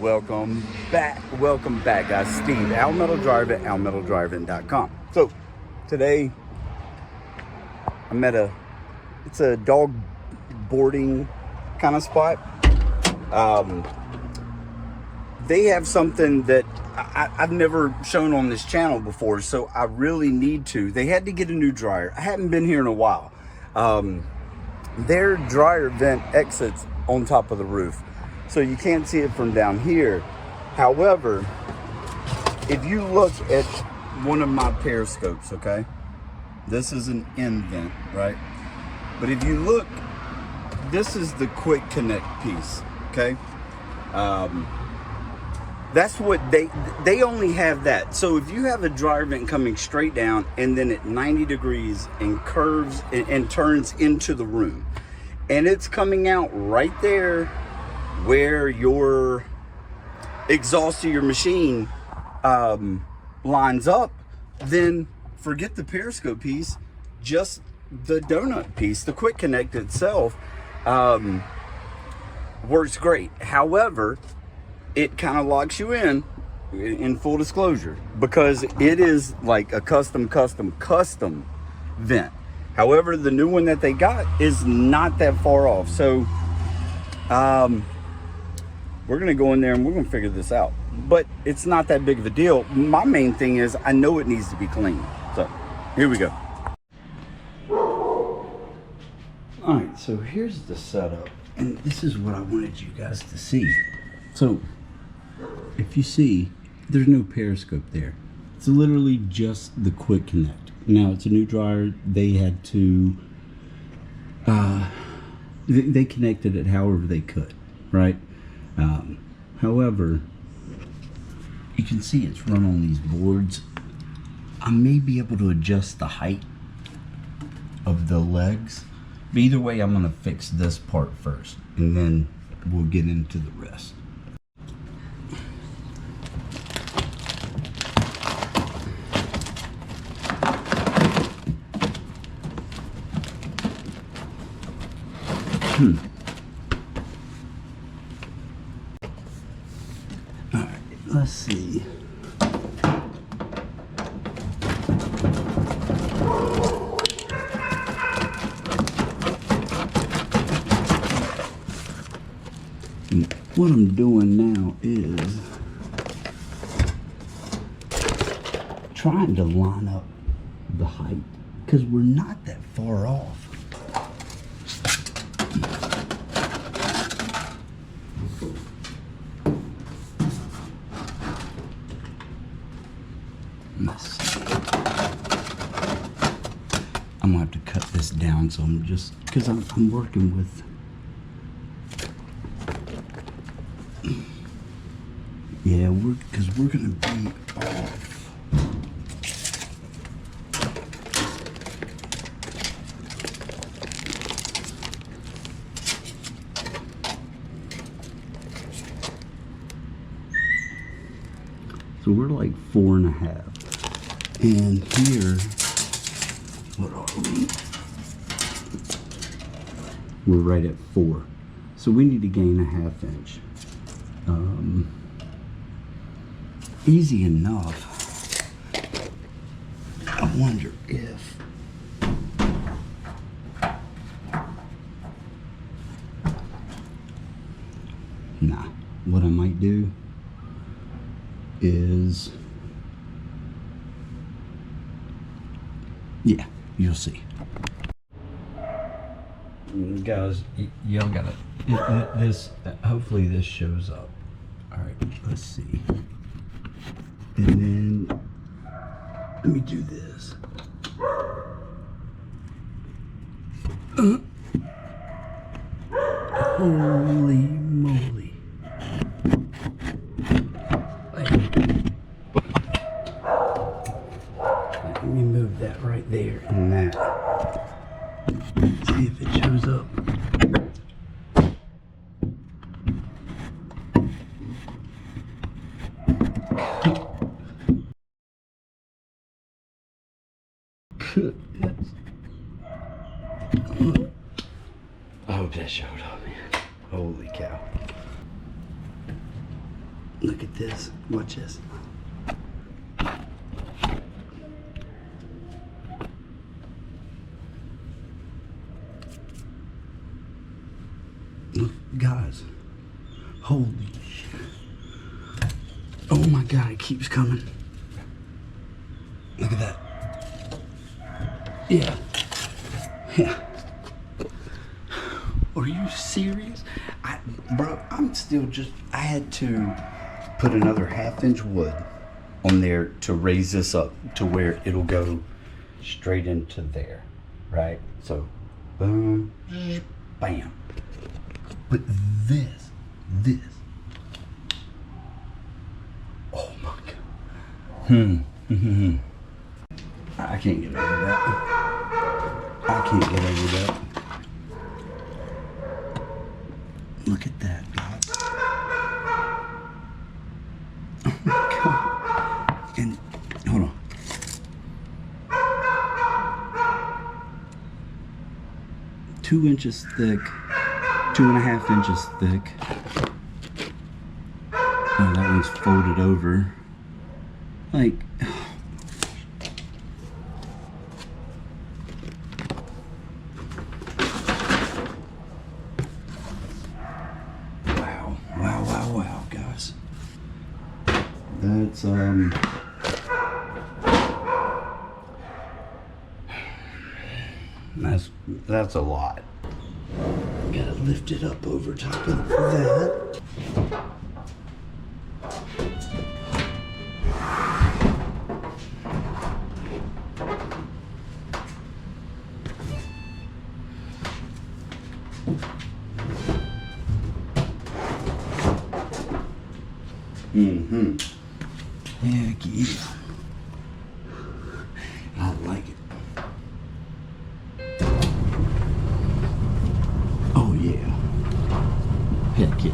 Welcome back, guys. Steve, Al Metal Drive at almetaldriving.com. So today I'm at it's a dog boarding kind of spot. They have something that I've never shown on this channel before, so I really need to. They had to get a new dryer. I hadn't been here in a while. Their dryer vent exits on top of the roof, so you can't see it from down here. However, if you look at one of my periscopes, okay, this is an end vent, right? But if you look, this is the quick connect piece, okay? That's what they only have that. So if you have a dryer vent coming straight down and then at 90 degrees and curves and turns into the room, and it's coming out right there where your exhaust of your machine lines up, then forget the periscope piece, just the donut piece, the quick connect itself works great. However, it kind of locks you in full disclosure, because it is like a custom vent. However, the new one that they got is not that far off. So we're gonna go in there and we're gonna figure this out, but it's not that big of a deal. My main thing is I know it needs to be clean. So here we go. All right, so here's the setup, and this is what I wanted you guys to see. So if you see, there's no periscope there. It's literally just the quick connect. Now, it's a new dryer. They had to they connected it however they could, right? However, you can see it's run on these boards. I may be able to adjust the height of the legs, but either way, I'm gonna fix this part first, and then we'll get into the rest. All right, let's see. What I'm doing now is trying to line up the height, because we're not that far off. I'm gonna have to cut this down, so I'm just, because I'm working with, yeah, because we're gonna be off. So we're like 4.5. And here, what are we? We're right at 4. So we need to gain a 1/2 inch. Easy enough. I wonder if what I might do is, yeah, you'll see. Guys, y'all gotta, this, hopefully this shows up. All right, let's see. And then, let me do this. Holy moly. Let me move that right there and that. See if it shows up. I hope that showed up, man. Holy cow. Look at this. Watch this. Look, guys. Holy shit. Oh my God, it keeps coming. Look at that. Yeah. Yeah. Are you serious? Bro, I'm still just, I had to put another 1/2 inch wood on there to raise this up to where it'll go straight into there, right? So, boom, bam. But this, oh my God. I can't get over that. I can't get over that. Look at that, guys. Oh my God. And hold on. Two inches thick, 2.5 inches thick. Oh, that one's folded over. Like, wow, guys. That's a lot. Gotta lift it up over top of that. Heck yeah. I like it. Oh yeah. Heck yeah.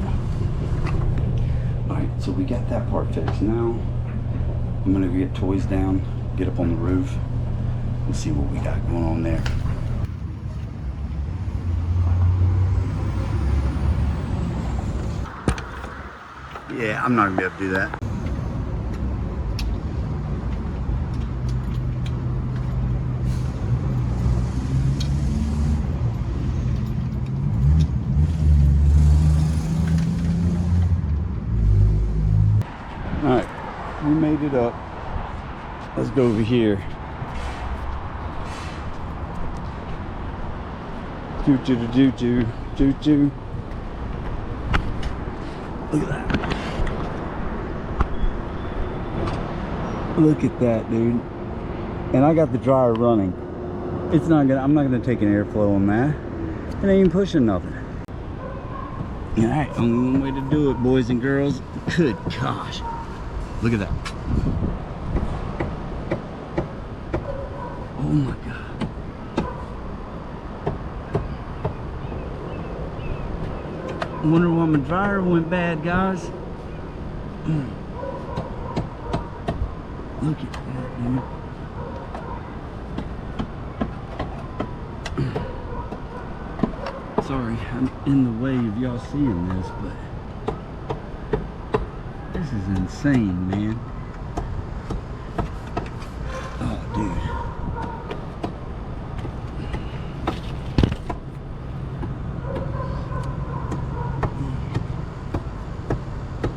Alright, so we got that part fixed. Now I'm gonna get toys down, get up on the roof, and see what we got going on there. Yeah, I'm not gonna be able to do that. Alright, we made it up. Let's go over here. Choo-choo-choo-choo. Look at that. Look at that, dude. And I got the dryer running. It's not gonna, I'm not gonna take an airflow on that. It ain't even pushing nothing. Alright, only one way to do it, boys and girls. Good gosh. Look at that. Oh my God. I wonder why my dryer went bad, guys. Look at that, dude. Sorry, I'm in the way of y'all seeing this, but this is insane, man. Oh, dude.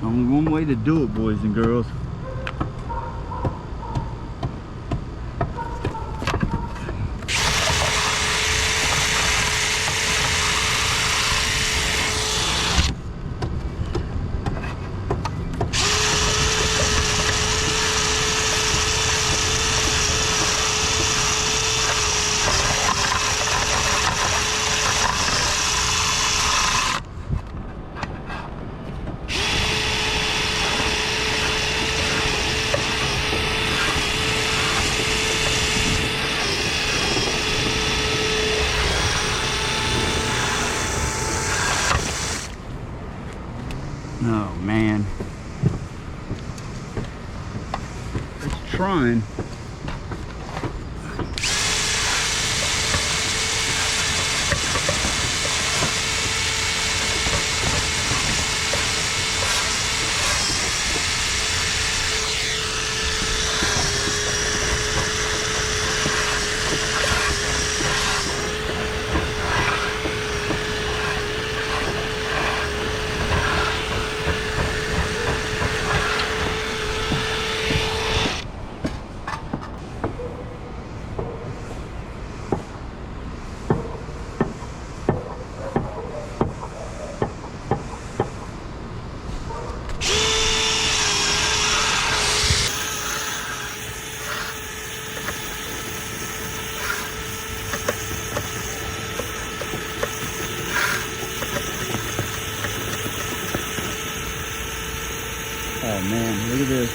Only one way to do it, boys and girls. Oh man, it's trying. Oh man, look at this.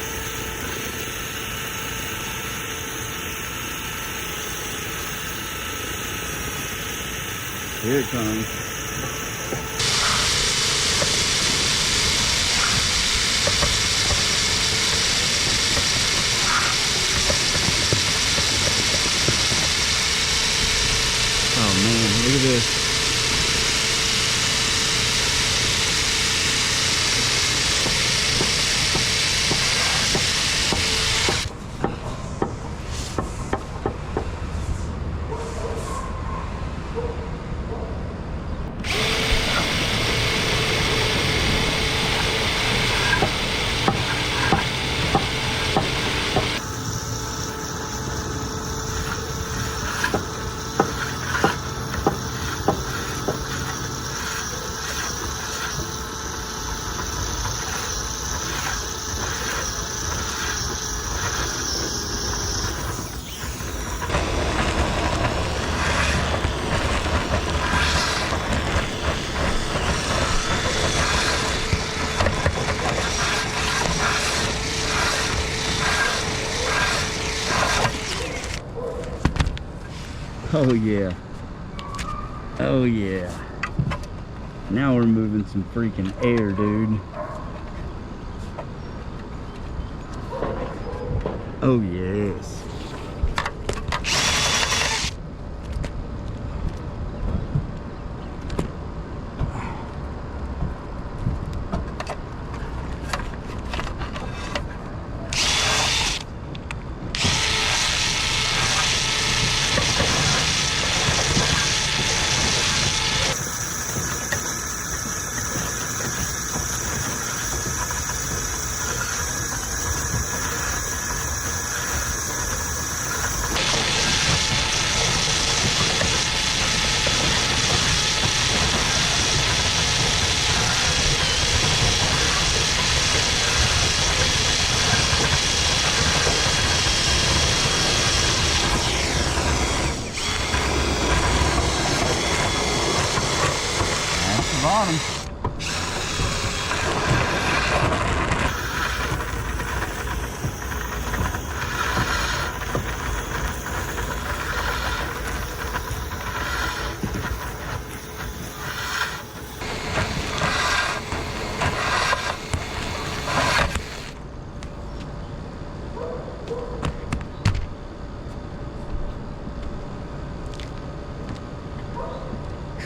Here it comes. Oh man, look at this. Oh yeah. Oh yeah. Now we're moving some freaking air, dude. Oh yes. That's the bottom.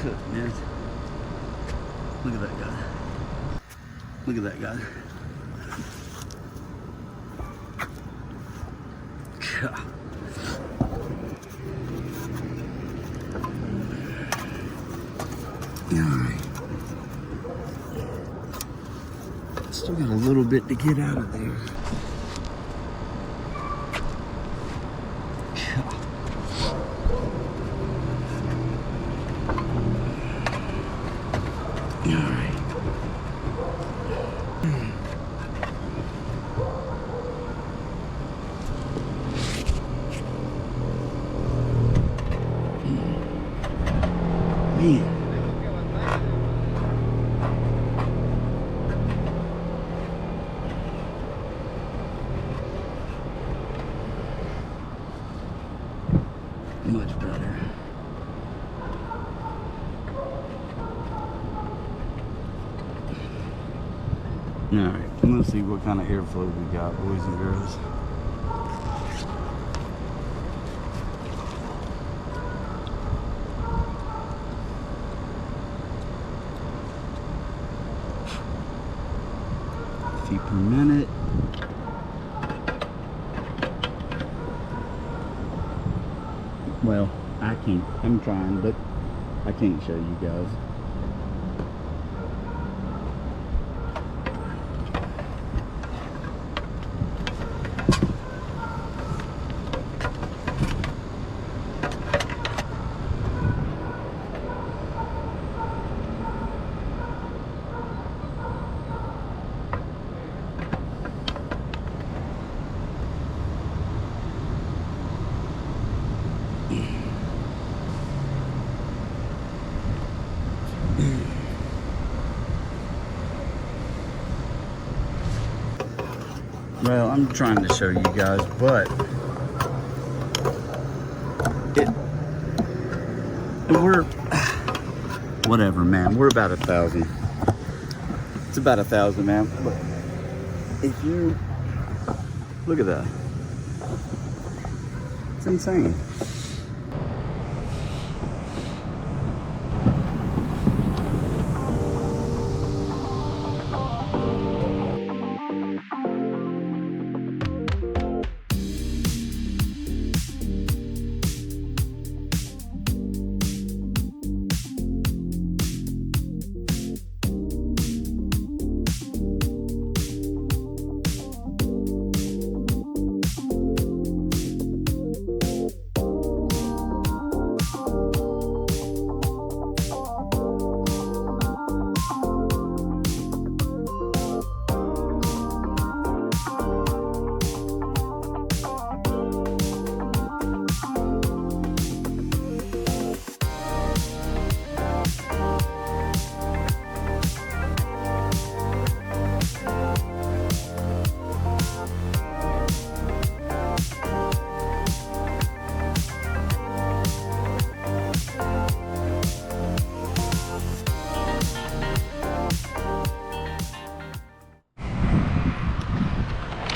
Goodness. Look at that guy. Look at that guy. God. Alright. Still got a little bit to get out of there. Alright. Man. Much better. Alright, let's see what kind of airflow we got, boys and girls. Feet per minute. Well, I can't. I'm trying, but I can't show you guys. Well, I'm trying to show you guys, but we're whatever, man. We're about 1,000. It's about 1,000, man. But if you look at that, it's insane.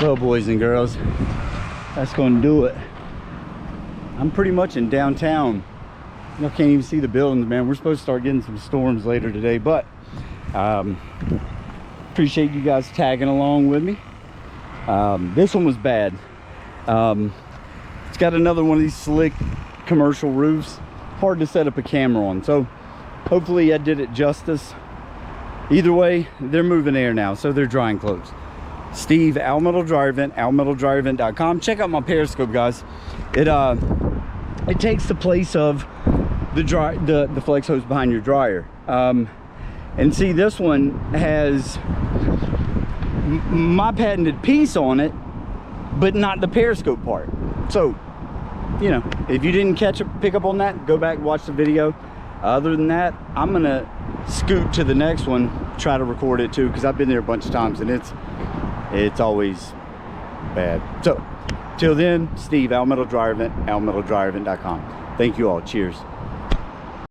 Well, boys and girls, that's gonna do it. I'm pretty much in downtown. You can't even see the buildings, man. We're supposed to start getting some storms later today, but appreciate you guys tagging along with me. This one was bad. It's got another one of these slick commercial roofs. Hard to set up a camera on, so hopefully I did it justice. Either way, they're moving air now, so they're drying clothes. Steve, Al Metal Dryer Vent, almetalDryerVent.com. Check out my Periscope, guys. It takes the place of the flex hose behind your dryer. And see, this one has my patented piece on it, but not the Periscope part. So, you know, if you didn't pick up on that, go back and watch the video. Other than that, I'm gonna scoot to the next one, try to record it too, because I've been there a bunch of times and it's always bad. So till then, Steve, Al Metal Dryer Vent, almetalDryerVent.com. Thank you all. Cheers.